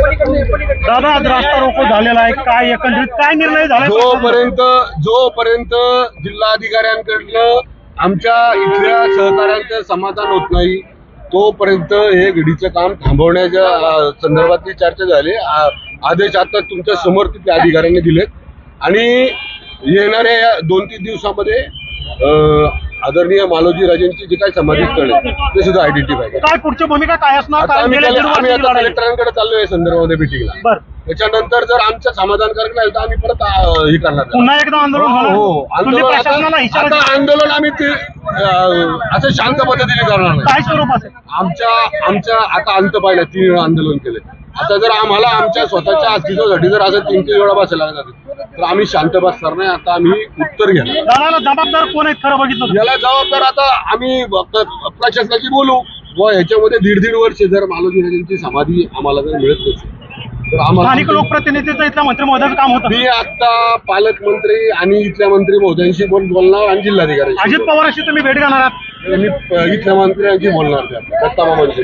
दादा, आज रास्ता रोको झालेला आहे, काय एकंदरीत काय निर्णय झाला? जोपर्यंत जिल्हाधिकाऱ्यांकडनं आमच्या इथल्या सहकाऱ्यांचं समाधान होत नाही तोपर्यंत हे घडीचं काम थांबवण्याच्या संदर्भातली चर्चा झाली. आदेश आता तुमच्या समोर तिथल्या अधिकाऱ्यांनी दिलेत आणि येणाऱ्या 2-3 दिवसामध्ये आदरणीय मालोजी राजेंची जी काही समाधी स्थळ आहे ते सुद्धा आयडेंटिफाय करा. काय पुढची भूमिका काय असणार? आम्ही आता कलेक्टरांकडे चाललोय या संदर्भामध्ये मिटिंगला. त्याच्यानंतर जर आमचं समाधानकारक नाही तर आम्ही परत हे करणार, पुन्हा एकदा आंदोलन होणार. आता आंदोलन आम्ही असं शांत पद्धतीने करणार नाही. काय स्वरूप असेल आमच्या आता अंत पाहिलं 3 वेळा आंदोलन केले. आता जर आम्हाला आमच्या स्वतःच्या अस्तित्वासाठी जर असं 3-3 वेळा बसायला लागत तर आम्ही शांत बसणार नाही. आता आम्ही उत्तर घेणार. दादाला जबाबदार कोण आहेत खरं बघितलं? याला जबाबदार आता आम्ही प्रशासनाची बोलू व ह्याच्यामध्ये 1.5 वर्ष जर मालोजी राजेंची समाधी आम्हाला जर मिळत नसेल तर आम्हाला स्थानिक लोकप्रतिनिधीचं इथल्या मंत्री महोदयाचं काम होतं. मी आता पालकमंत्री आणि इथल्या मंत्री महोदयांशी बोलणार आणि जिल्हाधिकारी अजित पवारांशी तुम्ही भेट घेणार आहात? मी इथल्या मंत्र्यांशी बोलणार, दत्ता मामांशी.